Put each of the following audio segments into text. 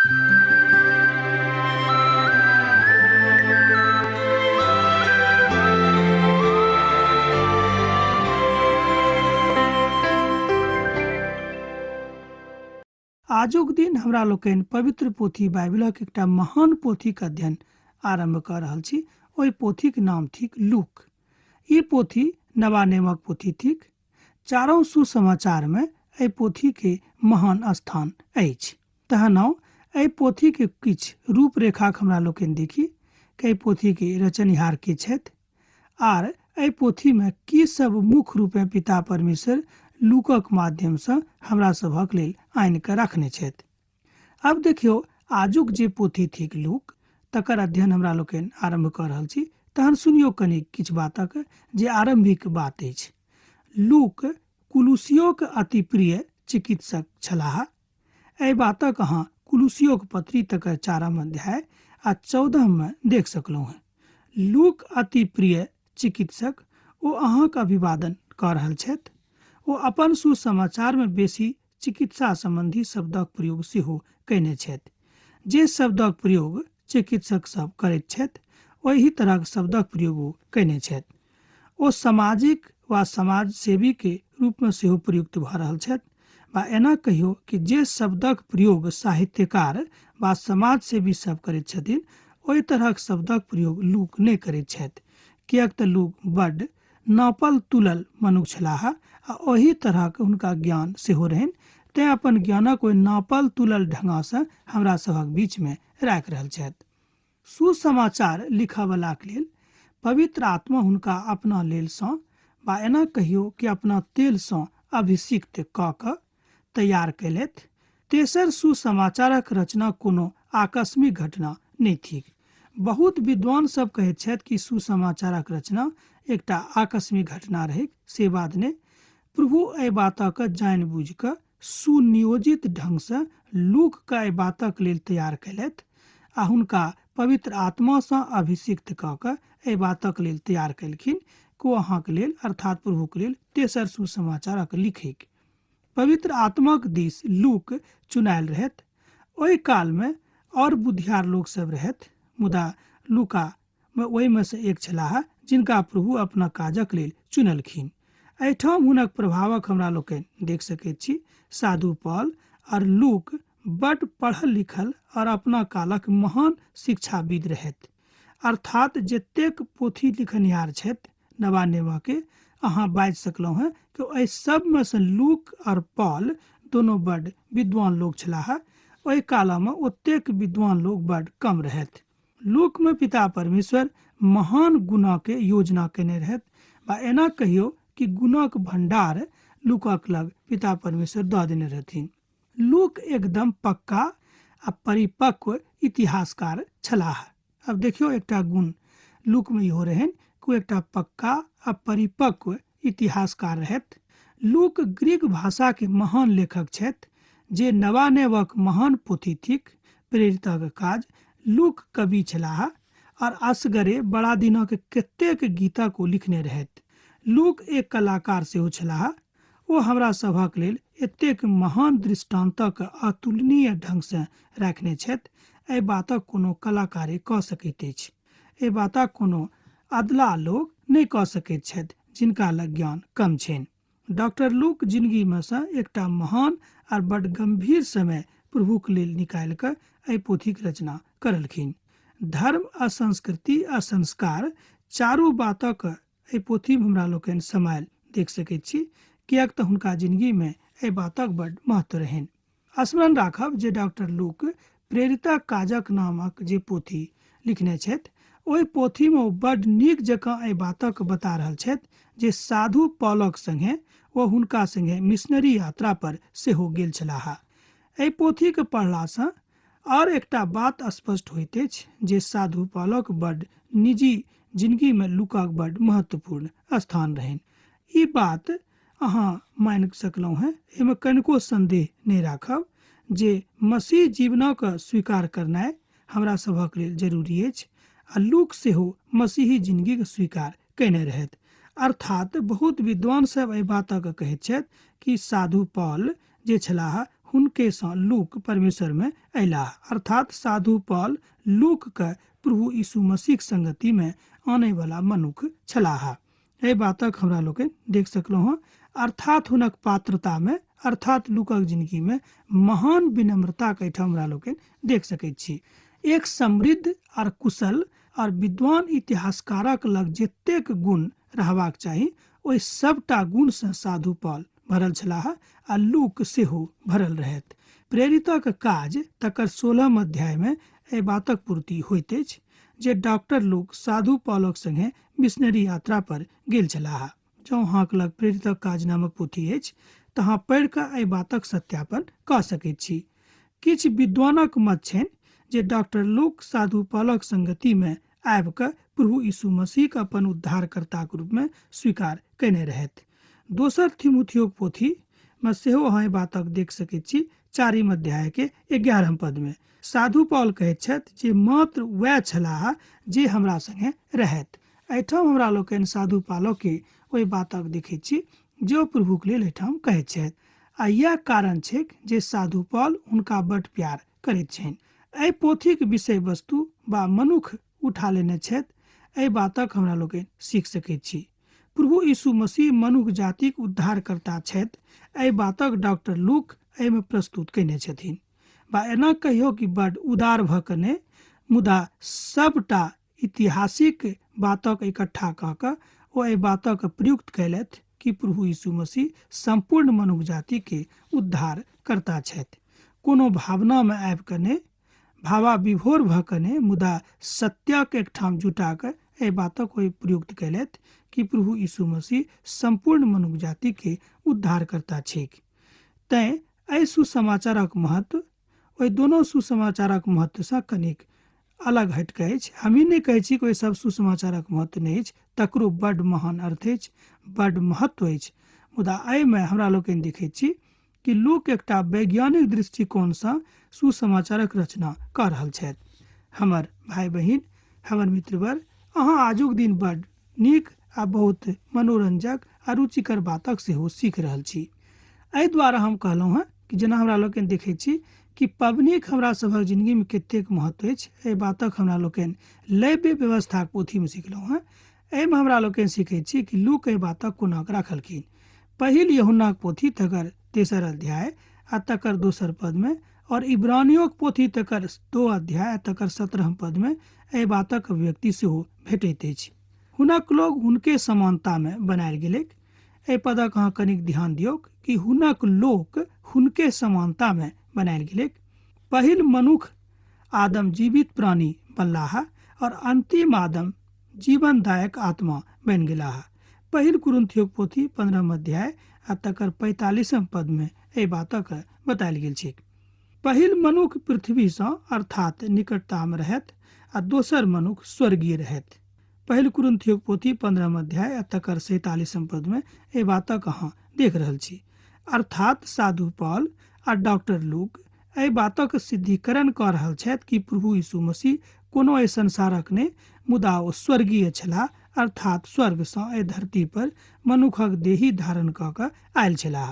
आजुक दिन हमरा लोकनि पवित्र पोथी बाइबलक एकटा महान पोथीक अध्ययन आरंभ कऽ रहल छी। ओहि पोथीक नाम थिक लूक। ई पोथी नवा नेमक पोथी थिक। चारों सुसमाचार में एहि पोथी के महान स्थान अछि। तहनौ एहि पोथी के किछु रूपरेखा हमरा लोकनि देखी कि एहि पोथी के रचनिहार के छथि आर एहि पोथी में की सब मुख्य रूप में पिता परमेश्वर लूकक माध्यम से हमरा सभक लेल आनि के रखने छथि। अब देखियो आजुक जे पोथी थिक लूक तकर अध्ययन हमरा लोकनि आरंभ कऽ रहल छी। तहन सुनियो कनि किछु बातक जे आरंभिक बात अछि। लूक कुलुसियोक अति प्रिय चिकित्सक छलाह। एहि बातक अहाँ कुलुसियोक पत्री तकर 4 अध्याय आ 14 में देख सकलहुँ हैं। लूक अति प्रिय चिकित्सक ओ अहाँक अभिवादन कऽ रहल छथि। ओ अपन सुसमाचार में बेसी चिकित्सा संबंधी शब्दक प्रयोग सेहो कयने छथि। जे शब्दक प्रयोग चिकित्सक सब करैत छथि ओहि तरहक शब्दक प्रयोग ओ कयने छथि। ओ सामाजिक वा समाज सेवी के रूप में सेहो प्रयुक्त भऽ रहल छथि। वा एना कहियो कि जे शब्दक प्रयोग साहित्यकार वा समाज सेवी सब करैत छथिन ओहि तरहक शब्दक प्रयोग लूक नहि करैत छथि। किएक तऽ लूक बड्ड नापल तुलल मनुष्य छलाह आ ओही तरहक हुनका ज्ञान सेहो रहनि। तैं अपन ज्ञानक ओहि नापल तुलल ढंगा से हमरा सभक बीच में राखि रहल छथि। सुसमाचार लिखयवलाक लेल पवित्र आत्मा हुनका अपना लेल सँ वा एना कहियो कि अपना तेल सँ अभिषिक्त कऽ कऽ तैयार कयलथि। तेसर सुसमाचारक रचना कोनो आकस्मिक घटना नहि थिक। बहुत विद्वान सब कहैत छथि कि सुसमाचारक रचना एकटा आकस्मिक घटना रहै। से बात नहि। प्रभु एहि बातक जानि बुझि कऽ सुनियोजित ढंग से लूक के एहि बातक लेल तैयार कयलथि आ हुनका पवित्र आत्मा सँ अभिषिक्त कऽ कऽ एहि बातक लेल तैयार कयलखिन कि ओ अहाँक लेल अर्थात प्रभु के लेल तेसर सुसमाचारक लिखैक। पवित्र आत्माक दिस लूक चुनायल रहथि। ओहि काल में और बुद्धियार लोग सब रहथि, मुदा लूका में ओहि में से एक छलाह जिनका प्रभु अपना काजक लेल चुनलखिन। एहिठाम हुनक प्रभावक हमरा लोकनि देख सकैत छी। साधु पौल और लूक बड़ पढ़ल लिखल और अपना कालक महान शिक्षाविद रहथि। अर्थात जतेक पोथी लिखनिहार छथि नवा नेमा के अहाँ बाजि सकलहुँ हैं कि एहि सब में से लूक और पौल दोनों बड़ विद्वान लोग छलाह। ओहि काल में ओतेक विद्वान लोग बड़ कम रहथि। लूक में पिता परमेश्वर महान गुना के योजना केने रहथि। वा एना कहियो कि गुणक भंडार लूकक लग पिता परमेश्वर दऽ देने रहथिन। लूक एकदम पक्का आ परिपक्व इतिहासकार छलाह। अब देखियो एकटा गुण लूक में इहो रहन कि एकटा पक्का आ परिपक्व इतिहासकार रहथि। लूक ग्रीक भाषा के महान लेखक छथि जे नवा नेमक महान पोथी थिक। प्रेरितक काज लूक कवि छलाह और असगरे बड़ा दिनक कतेक गीतक ओ लिखने रहथि। लूक एक कलाकार सेहो छलाह। ओ हमरा सभक लेल एतेक महान दृष्टांतक अतुलनीय ढंग से रखने छथि। एहि बातक कोनो कलाकारे कऽ सकैत अछि। एहि बातक कोनो अदला लोग नहि कऽ सकैत छथि जिनका लग ज्ञान कम छनि। डॉक्टर लूक जिंदगी में से एकटा महान और बड़ गंभीर समय प्रभु के लेल निकालि कऽ एहि पोथीक रचना करलखिन। धर्म आ संस्कृति आ संस्कार चारू बातक एहि पोथी में हमरा लोकनि समायल देख सकैत छी। किएक तऽ हुनका जिंदगी में एहि बातक बड़ महत्व रहनि। स्मरण राखब जे डॉक्टर लूक प्रेरितक काजक नामक जे पोथी लिखने छथि ओहि पोथी में ओ बड़ नीक जकाँ एहि बातक बता रहल छथि जे साधु पौलक संगे ओ हुनका संगे मिशनरी यात्रा पर सेहो गेल छलाह। एहि पोथी के पढ़ला सँ और एकटा बात स्पष्ट होइत अछि जे साधु पौलक बड़ निजी जिंदगी में लूकक बड़ महत्वपूर्ण स्थान रहनि। ई बात अहाँ मानि सकलहुँ हैं। एहिमे कनिको संदेह नहि राखब जे मसीह जीवनक स्वीकार करनाइ हमरा सभक लेल जरूरी अछि आ लूक सेहो मसीही जिंदगी के स्वीकार कयने रहथि। अर्थात बहुत विद्वान सब एहि बातक कहैत छथि कि साधु पौल जे छलाह हुनके सँ लूक परमेश्वर में अयलाह, अर्थात साधु पौल लूक के प्रभु यीशु मसीह संगति में आने वाला मनुख छलाह। एहि बातक हमरा लोग देख सकलहुँ हँ, अर्थात हुनक पात्रता में, अर्थात लूकक जिंदगी में महान विनम्रता के एहिठाम हमरा लोग देख सकैत छी। एक समृद्ध और कुशल और विद्वान इतिहासकारक लग जतेक गुण रहबाक चाही, ओहि सबटा गुण से साधु पौल भरल छलाह आ लूक सेहो भरल रहत। प्रेरितक काज तकर 16 अध्याय में एहि बातक पूर्ति होइत अछि जे डॉक्टर लूक साधु पौलक संगे मिशनरी यात्रा पर गेल छलाह। जँ अहाँक लग प्रेरितक काज नामक पोथी अछि तऽ अहाँ पढ़ि कऽ एहि बातक सत्यापन कऽ सकैत छी। किछु विद्वानक मत छनि जे डॉक्टर लूक साधु पौलक संगति में आबि कऽ प्रभु यीशु मसीह अपन उद्धारकर्ताक रूप में स्वीकार कयने रहथि। दोसर थिमुथियोक पोथी में सेहो अहाँ बातक देख सकैत छी। 4 अध्याय के 11 पद में साधु पौल कहैत छथि जे मात्र वह छलाह जे हमरा संगे रहत। एहिठाम हमरा लोकनि साधु पौल के ओहि बातक देखैत छी जो प्रभुक लेल एहिठाम कहैत छथि, आ यह कारण छै जे साधु पौल हुनका बड़ प्यार करैत छनि। एहि पोथीक विषय वस्तु बा मनुख उठा लेने छथि, एहि बातक हमरा लोकनि सीख सकैत छी। प्रभु यीशु मसीह मनुख जातिक उद्धारकर्ता छथि, एहि बातक डॉक्टर लूक एहिमे प्रस्तुत कयने छथिन। बा एना कहियो कि बड़ उदार भऽ कऽ नहि, मुदा सबटा ऐतिहासिक बातक इकट्ठा कऽ कऽ ओ एहि बातक प्रयुक्त कयलथि कि प्रभु यीशु मसीह संपूर्ण मनुष्य जाति के उद्धार करता छथि। कोनो भावना में आबि कऽ नहि, भावाविभोर भऽ कऽ नहि, मुदा सत्यक एकठाम जुटा कऽ एहि बातक ओहि प्रयुक्त कयलथि कि प्रभु यीशु मसीह संपूर्ण मनुष्य जाति के उद्धार करता छैक। तैं एहि सुसमाचारक महत्व ओहि दोनों सुसमाचारक महत्व से कनिक अलग हटके अछि। हम ई नहि कहै छी कोई सब सुसमाचारक महत्व नहि अछि, तकरो बड़ महान अर्थ अछि, बड़ महत्व अछि, मुदा एहिमे हमरा लोकनि देखैत छी कि लोक एकटा वैज्ञानिक दृष्टिकोण से सुसमाचारक रचना कऽ रहल छथि। हमर भाई बहिन, हमर मित्रवर, अहाँ आजुक दिन बड़ नीक आ बहुत मनोरंजक आ रुचिकर बातक सेहो सीख रहल छी। एहि दुआरे हम कहलहुँ हँ कि जेना हमरा लोकनि देखैत छी कि पबनीक हमरा सभक जिंदगी में कतेक महत्व अछि, एहि बातक हमरा लोकनि लैव्य व्यवस्थाक पोथी में सिखलहुँ हँ। एहिमे हमरा लोकनि सीखैत छी कि लूक एहि बातक कोना कऽ राखलखिन। पहिल यूहन्नाक पोथी तकर 3 अध्याय आ तकर 2 पद में, और इब्रानियोक पोथी तकर 2 अध्याय आ तकर 17 पद में एहि बातक अभिव्यक्ति सेहो भेटैत अछि। हुनक लोग हुनके समानता में बनायल गेलैक। एहि पदक अहाँ कनिक ध्यान दियौक कि हुनक लोक हुनके समानता में बनायल गेलैक। पहिल मनुख आदम जीवित प्राणी बनलाह और अंतिम आदम जीवनदायक आत्मा बन गेलाह। पहिल कुरिन्थियोक पोथी 15 अध्याय आ तकर 45 पद में एहि बातक बतायल गेल छै। पहिल मनुख पृथ्वी सँ अर्थात निकटता में रहत आ दोसर मनुख स्वर्गीय रहत। पहिल कुरिन्थियोक पोथी 15 अध्याय आ तकर 47 पद में एहि बातक अहाँ देख रहल छी। अर्थात साधु पौल आ डॉक्टर लूक एहि बातक सिद्धिकरण कऽ रहल छथि कि प्रभु यीशु मसीह कोनो एहि संसारक नहि, मुदा ओ स्वर्गीय छलाह, अर्थात स्वर्ग सँ एहि धरती पर मनुखक देही धारण कऽ कऽ आयल छलाह।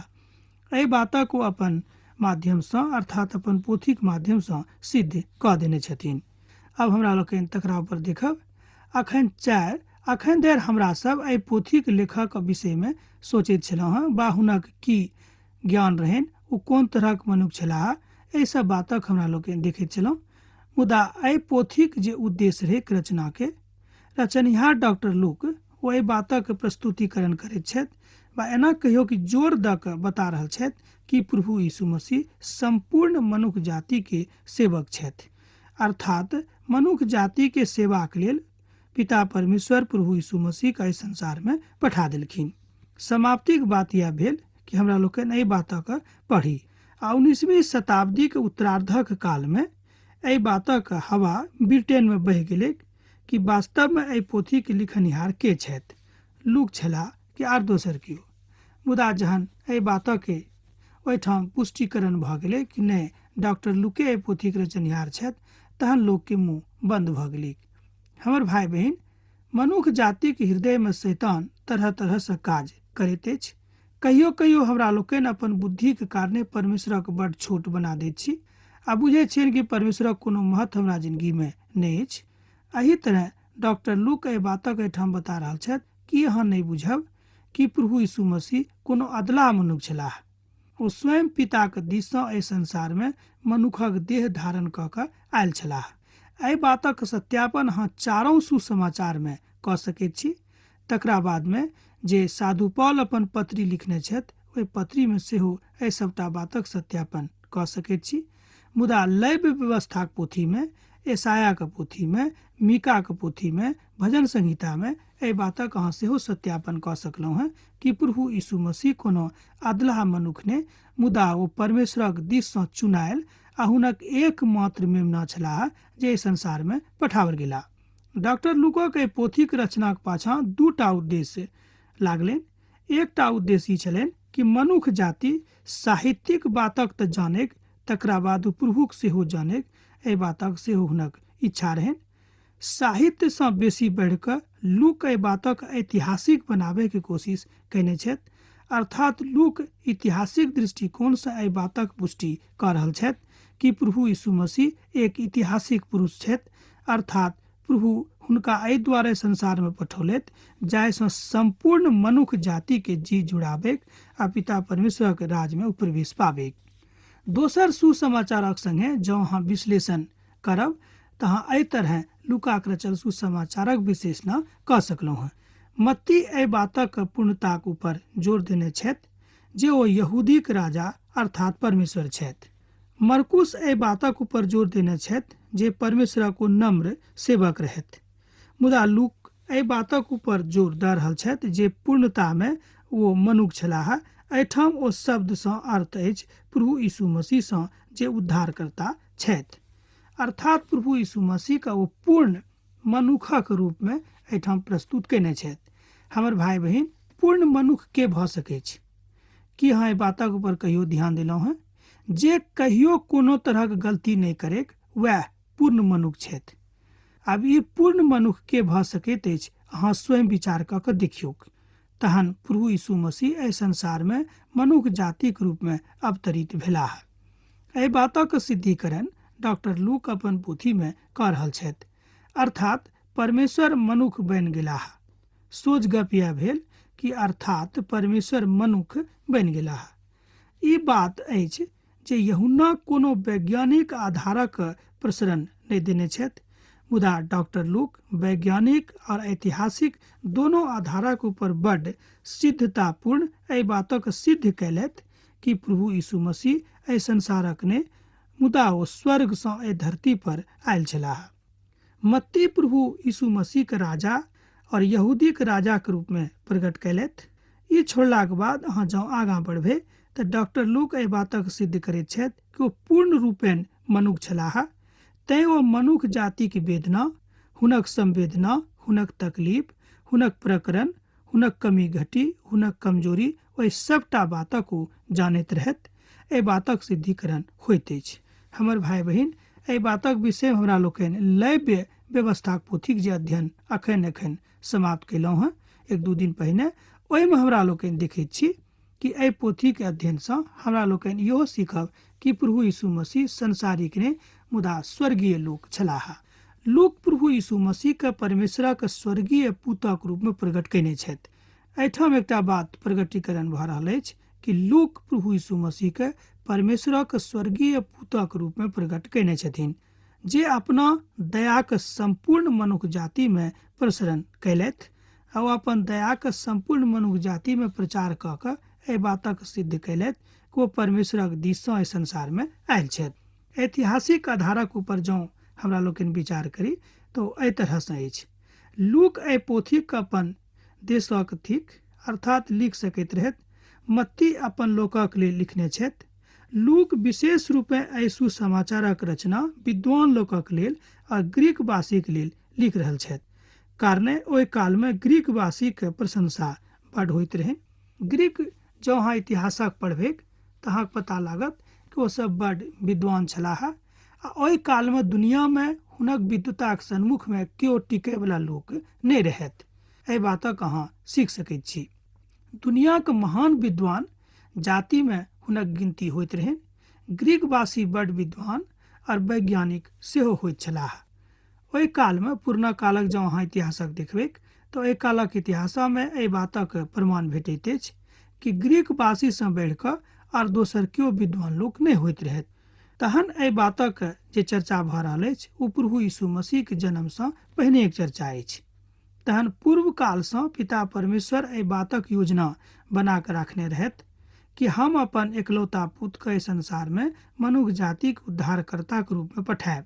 एहि बातक ओ अपन माध्यम सँ, अर्थात अपन पोथीक माध्यम सँ सिद्ध कऽ देने छथिन। अब हमरा लोकनि तकरा ऊपर देखब। अखन धरि हमरा सब एहि पोथीक लेखक विषय में सोचैत छलहुँ हँ, बा हुनक की ज्ञान रहनि, ओ कोन तरहक मनुष्य छलाह, एहि सब बातक हमरा लोकनि देखैत छलहुँ। मुदा एहि पोथीक जे उद्देश्य रहै रचना के, रचनिहार डॉक्टर लूक ओ एहि बातक प्रस्तुतिकरण करैत छथि, बा एना कहियो कि जोर दऽ कऽ बता रहल छथि कि प्रभु यीशु मसीह संपूर्ण मनुष्य जाति के सेवक छथि, अर्थात मनुष्य जाति के सेवाक लेल पिता परमेश्वर प्रभु यीशु मसीह के संसार में पठा देलखिन। समाप्तिक बात यह भेल कि हमरा लोकनि एहि बातक पढ़ी आ 19वीं शताब्दी के उत्तरार्धक काल में एहि बातक हवा ब्रिटेन में बहि गेलै कि वास्तव में एहि पोथी के लिखनिहार के छथि, लूक छलाह कि आर दोसर कियो। मुदा जहन एहि बातक के ओहिठाम पुष्टिकरण भऽ गेलै कि नहि, डॉक्टर लूके एहि पोथी के रचनिहार छथि, तहन लोक के मुंह बंद भऽ गेलै। हमर भाई बहिन, मनुष्य जाति के हृदय में शैतान तरह तरह से काज करैत अछि। कहियो कहियो हमरा लोकनि अपन बुद्धिके कारणे परमेश्वरक बड़ छोट बना दैत छी आ बुझै छियनि कि परमेश्वरक कोनो महत्व हमरा जिंदगीमे नहि अछि। एही तरह डॉक्टर लूक एहि बातक एहिठाम बता रहल छथि कि अहाँ नहि बुझब कि प्रभु यीशु मसीह कोनो अधलाह मनुष्य छलाह। ओ स्वयं पिताक दिससँ एहि संसारमे मनुखक देह धारण कऽ कऽ आयल छलाह। एहि बातक सत्यापन अहाँ चारों सुसमाचारमे कऽ सकैत छी। तकरा बादमे जे साधु पौल अपन पत्री लिखने छथि ओहि पत्रीमे सेहो एहि सबटा बातक सत्यापन कऽ सकैत छी। मुदा लैव्य व्यवस्थाक पोथीमे, एसायाक पोथीमे, मीकाक पोथीमे, भजन संहितामे एहि बातक अहाँ सेहो सत्यापन कऽ सकलहुँ हैं कि प्रभु यीशु मसीह कोनो अधलाह मनुख ने, मुदा ओ परमेश्वरक दिससँ चुनायल आ हुनक एकमात्र मेमना छलाह जे एहि संसारमे पठाओल गेलाह। डॉक्टर लूकक एहि पोथीक रचनाक पाछाँ दूटा उद्देश्य लागलनि। एकटा उद्देश्य ई छलनि कि मनुख जाति साहित्यिक बातक तऽ जानेक, तकरा बाद प्रभुक सेहो जानेक, एहि बातक सेहो हुनक इच्छा रहनि। साहित्यसँ बेसी बढ़ि कऽ लूक एहि बातक ऐतिहासिक बनाबैके कोशिश कयने छथि। अर्थात लूक ऐतिहासिक दृष्टिकोणसँ एहि बातक पुष्टि कऽ रहल छथि कि प्रभु यीशु मसीह एक ऐतिहासिक पुरुष छथि। अर्थात प्रभु हुनका एहि दुआरे संसारमे पठौलथि जाहिसँ संपूर्ण मनुख जातिके जी जुड़ाबैक आ पिता परमेश्वरक राज्यमे प्रवेश पाबैक। दोसर सुसमाचारक संगे जँ अहाँ विश्लेषण करब तऽ अहाँ एहि तरह लूकाक रचल सुसमाचारक विश्लेषण कऽ सकलहुँ हैं। मत्ती एहि बातक पूर्णताक ऊपर जोर देने छथि जे ओ यहूदीक राजा अर्थात परमेश्वर छथि। मरकुस एहि बातक ऊपर जोर देने छथि जे परमेश्वरक ओ नम्र सेवक रहथि। मुदा लूक एहि बातक ऊपर जोर दऽ रहल छथि जे पूर्णतामे ओ मनुष्य छलाह। एहिठाम ओ शब्दसँ अर्थ अछि प्रभु यीशु मसीहसँ जे उद्धारकर्ता छथि। अर्थात प्रभु यीशु मसीहके ओ पूर्ण मनुखक रूपमे एहिठाम प्रस्तुत कयने छथि। हमर भाई बहिन, पूर्ण मनुख के भऽ सकैत छै? की अहाँ एहि बातक ऊपर कहियो ध्यान देलहुँ हैं? जे कहियो कोनो तरहक गलती नहि करैक वएह पूर्ण मनुख छथि। आब ई पूर्ण मनुख के भऽ सकैत अछि, अहाँ स्वयं विचार कऽ कऽ देखियौक। तहन प्रभु यीशु मसीह एहि संसारमे मनुख जातिक रूपमे अवतरित भेलाह। एहि बातक सिद्धिकरण डॉक्टर लूक अपन पोथीमे कऽ रहल छथि। अर्थात परमेश्वर मनुख बनि गेलाह। सोझ गप यह भेल कि अर्थात परमेश्वर मनुख बनि गेलाह। ई बात अछि जे यूहन्ना कोनो वैज्ञानिक आधारक प्रसरण नहि देने छथि। मुदा डॉक्टर लूक वैज्ञानिक और ऐतिहासिक दोनों आधारक ऊपर बड्ड सिद्धतापूर्ण एहि बातक सिद्ध कयलथि कि प्रभु यीशु मसीह एहि संसारक ने, मुदा ओ स्वर्गसँ एहि धरती पर आयल छलाह। मत्ती प्रभु यीशु मसीहके राजा और यहूदीक राजाके रूपमे प्रकट कयलथि। ई छोड़लाक बाद अहाँ जँ आगाँ बढ़बै तऽ डॉक्टर लूक एहि बातक सिद्ध करैत छथि कि ओ पूर्ण रूपेण मनुख छलाह। तैँ ओ मनुख जातिक वेदना, हुनक संवेदना, हुनक तकलीफ, हुनक प्रकरण, हुनक कमी घटी, हुनक कमजोरी, ओहि सबटा बातक ओ जानैत रहथि। एहि बातक सिद्धिकरण होइत अछि। हमर भाई बहिन, एहि बातक विषय हमरा लोकनि लैव्य व्यवस्थाक पोथीक जे अध्ययन अखन समाप्त केलहुँ हैं एक दू दिन पहिने, ओहिमे हमरा लोकनि देखैत छी कि एहि पोथीके अध्ययनसँ हमरा लोकनि इहो सीखब कि प्रभु यीशु मसीह संसारिक ने, मुदा स्वर्गीय लोक छलाह। लोक प्रभु यीशु मसीहके परमेश्वरक स्वर्गीय पूतक रूपमे प्रकट कयने छथि। एहिठाम एकटा बात प्रकटीकरण भऽ रहल अछि कि लोक प्रभु यीशु मसीहके परमेश्वरक स्वर्गीय पूतक रूपमे प्रकट कयने छथिन जे अपना दयाक संपूर्ण मनुष्य जातिमे प्रसरण कयलथि आ अपन दयाक संपूर्ण मनुष्य जातिमे प्रचार कऽ कऽ एहि बातक सिद्ध कयलथि कि ओ परमेश्वरक दिससँ एहि संसारमे आयल छथि। ऐतिहासिक आधारक ऊपर जँ हमरा लोकनि विचार करी तऽ एहि तरहसँ अछि। लूक एहि पोथीके अपन देशक थिक, अर्थात लिख सकैत रहथि। मत्ती अपन लोकक लेल लिखने छथि। लूक विशेष रूपे एहि सुसमाचारक रचना विद्वान लोकक लेल आ ग्रीक वासीक लेल लिख रहल छथि। कारणे ओहि कालमे ग्रीक वासीके प्रशंसा बड्ड होइत रहै। ग्रीक जँ अहाँ इतिहासक पढ़बै तऽ अहाँके पता लागत कि ओसभ बड्ड विद्वान छलाह आ ओहि कालमे दुनियामे हुनक विद्वताक सन्मुखमे केओ टिकैवला लोक नहि रहथि। एहि बातक अहाँ सीख सकैत छी। दुनिया के महान विद्वान जाति में हुनक गिनती होइत रहनि। ग्रीकवासी बड़ विद्वान और वैज्ञानिक सेहो होइत छलाह। ओहि काल में पुरना कालक जँ अहाँ इतिहासक देखबै तऽ ओहि कालक इतिहास में एहि बातक प्रमाण भेटैत अछि कि ग्रीकवासी सँ बढ़ि कऽ और दोसर केओ विद्वान लोक नहि होइत रहथि। तहन एहि बातक जे चर्चा भऽ रहल अछि ओ प्रभु यीशु मसीह के जन्म सँ पहिने एक चर्चा अछि। तहन पूर्व काल सँ पिता परमेश्वर एहि बातक योजना बना कऽ रखने रहथि कि हम अपन एकलौता पुत्र के संसार में मनुष्य जाति के उद्धारकर्ता के रूप में पठायब।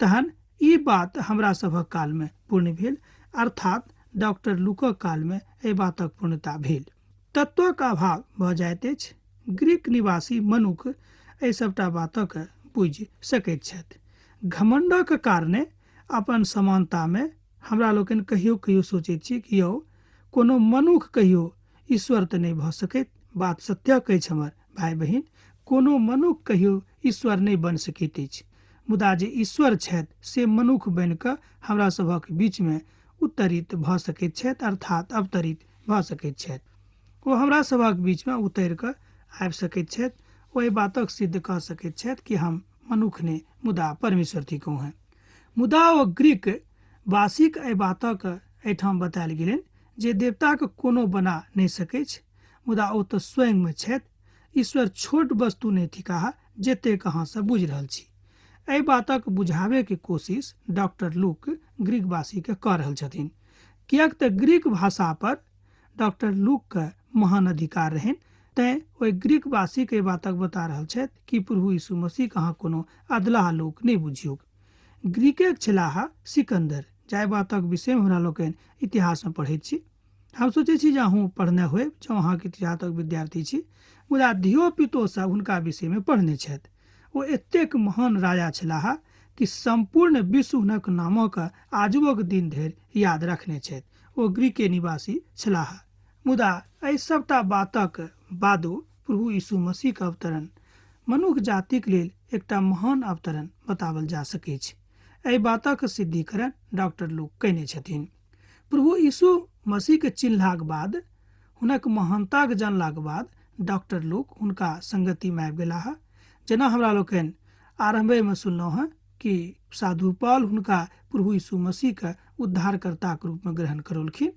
तहन ई बात हमरा सभक काल में पूर्ण भेल, अर्थात डॉक्टर लूकक काल में एहि बातक पूर्णता भेल। तत्वक अभाव भऽ जाइत अछि। ग्रीक निवासी मनुख एहि सबटा बातक बुझि सकैत छथि। घमंडक कारणे अपन समानता में हमरा लोकनि कहियो कहियो सोचैत छी कि यौ कोनो मनुख कहियो ईश्वर तऽ नहि भऽ सकैत। बात सत्यक अछि हमर भाई बहिन, कोनो मनुख कहियो ईश्वर नहि बनि सकैत अछि। मुदा जे ईश्वर छथि से मनुख बनि कऽ हमरा सभक बीच में उतरित भऽ सकैत छथि, अर्थात अवतरित भऽ सकैत छथि। ओ हमरा सभक बीच में उतरि कऽ आबि सकैत छथि। ओहि बातक सिद्ध कऽ सकैत छथि कि हम मनुख ने मुदा परमेश्वर थिकहुँ हैं। मुदा ओ ग्रीक वासिक एहि बातक एहिठाम बतायल गेलनि जे देवताके कोनो बना नहि सकैछ, मुदा ओ तऽ स्वयं में छथि। ईश्वर छोट वस्तु नहि थिकाह जतेक अहाँ सब बुझि रहल छी। एहि बातक बुझावे के कोशिश डॉक्टर लूक ग्रीकवासी के कऽ रहल छथिन, कियाक तऽ ग्रीक भाषा पर डॉक्टर लूक के महान अधिकार रहनि। तैं ओहि ग्रीकवासी के बातक बता रहल छथि कि प्रभु यीशु मसीह के अहाँ कोनो अधलाह लोक नहि बुझियौ। ग्रीके छलाह सिकंदर, जाहि बातक विषय में हमरा लोकनि इतिहास में पढ़ैत छी। हम सोचै छी जे अहूँ पढ़ने होयब जँ अहाँके इतिहासक विद्यार्थी छी, मुदा धियोपुतो सब हुनका विषय में पढ़ने छथि। ओ एतेक महान राजा छलाह कि संपूर्ण विश्व हुनक नामक आजुक दिन धरि याद रखने छथि। ओ ग्रीके निवासी छलाह। मुदा एहि सबटा बातक बादो प्रभु यीशु मसीह के अवतरण मनुष्य जातिक लेल एकटा महान अवतरण बतावल जा सकैत छै। एहि बातक सिद्धिकरण डॉक्टर लूक कयने छथिन। प्रभु यीशु मसीह के चिन्हलाक बाद, हुनक महानताक जानलाक बाद डॉक्टर लूक हुनका संगति में आबि गेलाह। जेना हमरा लोकनि आरंभे में सुनलहुँ हैं कि साधु पौल हुनका प्रभु यीशु मसीह के उद्धारकर्ता के रूप में ग्रहण करौलखिन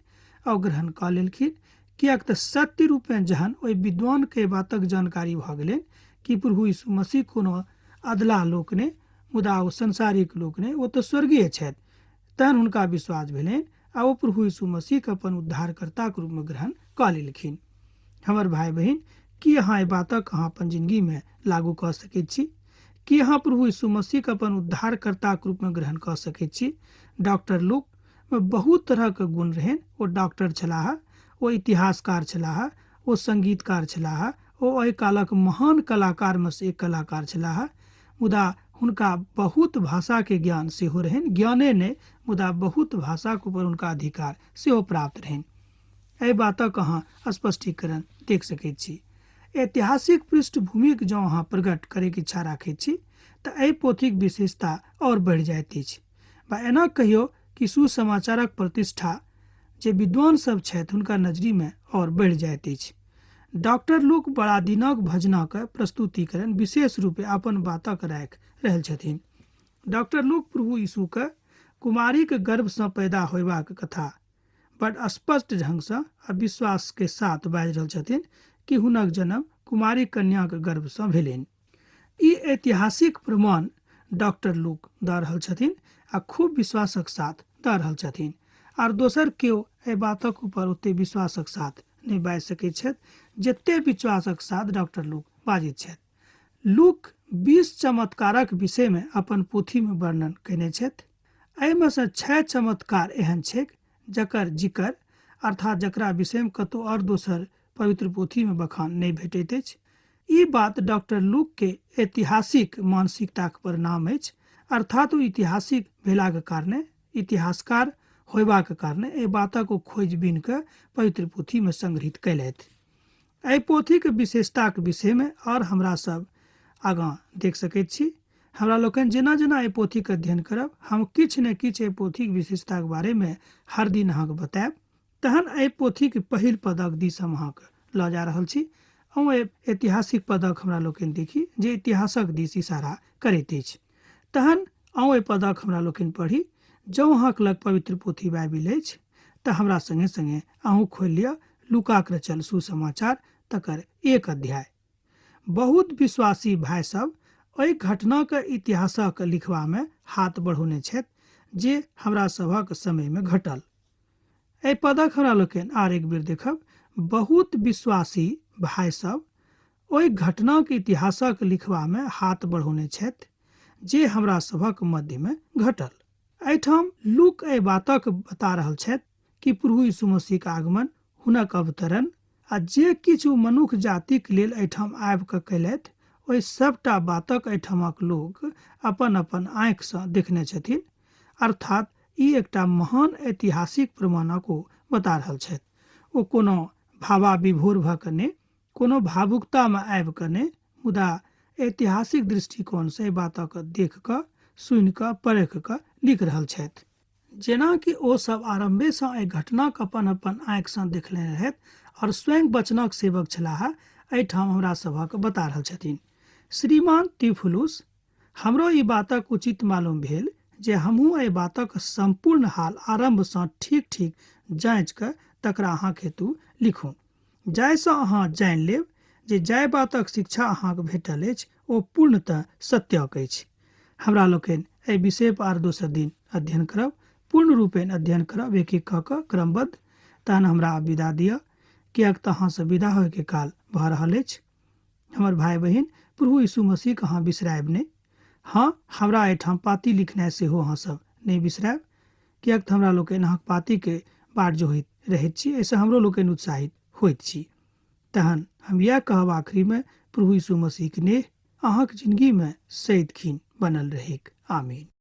और ग्रहण कऽ लेलखिन। कियाक तऽ सत्य रूप में जहन ओहि विद्वान के बातक जानकारी भऽ गेलनि कि प्रभु यीशु मसीह कोनो अधलाह लोक ने मुदा ओ संसारिक लोक ने, ओ तऽ स्वर्गीय छथि, तहन हुनका विश्वास भेलनि आ ओ प्रभु यीशु मसीह के अपन उद्धारकर्ता के रूप में ग्रहण कऽ लेलखिन। हमर भाई बहिन, की अहाँ एहि बातक अहाँ अपन जिंदगी में लागू कऽ सकैत छी? कि अहाँ प्रभु यीशु मसीह के अपन उद्धारकर्ता के रूप में ग्रहण कऽ सकैत छी? डॉक्टर लूक में बहुत तरह के गुण रहनि। ओ डॉक्टर छलाह, ओ इतिहासकार छलाह, ओ संगीतकार छलाह, ओ ओहि कालक महान कलाकार में से एक कलाकार छलाह। मुदा हुनका बहुत भाषा के ज्ञान सेहो रहनि। ज्ञाने नहि मुदा बहुत भाषा के ऊपर हुनका अधिकार सेहो प्राप्त रहनि। एहि बातक अहाँ स्पष्टीकरण देख सकैत छी। ऐतिहासिक पृष्ठभूमि के जँ अहाँ प्रकट करे के इच्छा राखैत छी तऽ एहि पोथीक विशेषता और बढ़ि जाइत अछि। बा एना कहियो कि सुसमाचारक प्रतिष्ठा जे विद्वान सब छथि हुनका नजरी में और बढ़ि जाइत अछि। डॉक्टर लूक बड़ा दिनक भजनक प्रस्तुतिकरण विशेष रूपे अपन बातक राखि रहल छथिन। डॉक्टर लूक प्रभु यीशु के कुमारी के गर्भ से पैदा होयबाक कथा बड़ स्पष्ट ढंग से आ विश्वास के साथ बाजि रहल छथिन कि हुनक जन्म कुमारी कन्या के गर्भ से भेलनि। ई ऐतिहासिक प्रमाण डॉक्टर लूक दऽ रहल छथिन आ खूब विश्वासक साथ दऽ रहल छथिन। आर दोसर केओ एहि बातक ऊपर ओते विश्वासक साथ नहि बाजि सकैत छथि जते विश्वासक साथ डॉक्टर लूक बाजैत छथि। लूक 20 चमत्कारक विषय में अपन पोथी में वर्णन कयने छथि। एहिमे से 6 चमत्कार एहन छैक जकर जिक्र अर्थात जकरा विषय में कतौ और दोसर पवित्र पोथी में बखान नहि भेटैत अछि। ई बात डॉक्टर लूक के ऐतिहासिक मानसिकताक परिणाम अछि, अर्थात ओ ऐतिहासिक भेलाक कारणे, इतिहासकार होयबाक कारणे एहि बातक ओ खोजबीन के पवित्र पोथी में संग्रहित कयलथि। एहि पोथी के विशेषताक विषय में और हमरा सब आगाँ देख सकैत छी। हमरा लोकनि जेना जेना एहि पोथी के अध्ययन करब, हम किछु ने किछु एहि पोथी के विशेषताक बारे में हर दिन अहाँके बतायब। तहन एहि पोथीक पहिल पदक दिस हम अहाँके लऽ जा रहल छी। ऐतिहासिक पदक हमरा लोकनि देखी जे इतिहासक दिस इशारा करैत अछि। तहन एहि पदक हमरा लोकनि पढ़ी। जँ अहाँके लग पवित्र पोथी बाइबिल अछि तऽ हमरा संगे संगे अहूँ खोलि लिअ लूकाक रचल सुसमाचार तकर 1 अध्याय। बहुत विश्वासी भाई सब एहि घटनाके इतिहासक लिखबामे हाथ बढ़ौने छथि जे हमरा सभक समयमे घटल। एहि पदक हमरा लोकनि आर एक बेर देखब। बहुत विश्वासी भाई सब ओहि घटनाके इतिहासक लिखबामे हाथ बढ़ौने छथि जे हमरा सभक मध्यमे घटल। एहिठाम लूक एहि बातक बता रहल छथि कि प्रभु यीशु मसीहक आगमन, हुनक अवतरण आ जे किछु मनुष्य जातिक लेल एहिठाम आबि कऽ कयलथि, ओहि सभटा बातक एहिठामक लोक अपन अपन आँखिसँ देखने छथिन। अर्थात ई एकटा महान ऐतिहासिक प्रमाणक ओ बता रहल छथि। ओ कोनो भावाविभोर भऽ कऽ नहि, कोनो भावुकतामे आबि कऽ नहि, मुदा ऐतिहासिक दृष्टिकोणसँ एहि बातक देख कऽ, सुनि कऽ, परखि कऽ लिख रहल छथि। जेनाकि ओ सब आरंभेसँ एहि घटनाक अपन अपन आँखिसँ देखने रहथि और स्वयं वचनक सेवक छलाह, एहिठाम हमरा सभक बता रहल छथिन। श्रीमान थियुफिलुस, हमरो ई बातक उचित मालूम भेल जे हमहूँ एहि बातक संपूर्ण हाल आरंभसँ ठीक ठीक जाँचि कऽ तकरा अहाँक हेतु लिखू, जाहिसँ अहाँ जानि लेब जे जाहि बातक शिक्षा अहाँक भेटल अछि ओ पूर्णतः सत्यक अछि। हमरा लोकनि एहि विषय पर आर दोसर दिन अध्ययन करब, पूर्ण रूपेण अध्ययन करब, एक एक कऽ कऽ क्रमबद्ध। तहन हमरा आब विदा दिअ, किएक तऽ अहाँसँ विदा होइके काल भऽ रहल अछि। हमर भाई बहिन, प्रभु यीशु मसीहके अहाँ बिसरायब नहि। हाँ, हमरा एहिठाम पाती लिखनाइ सेहो अहाँसभ नहि बिसरायब, किएक तऽ हमरा लोकनि अहाँक पातीके बाट जोहैत रहैत छी, एहिसँ हमरो लोकनि उत्साहित होइत छी। तहन हम इएह कहब आखिरीमे, प्रभु यीशु मसीहके नेह अहाँक जिंदगीमे सदिखन बनल रहैक। आमीन।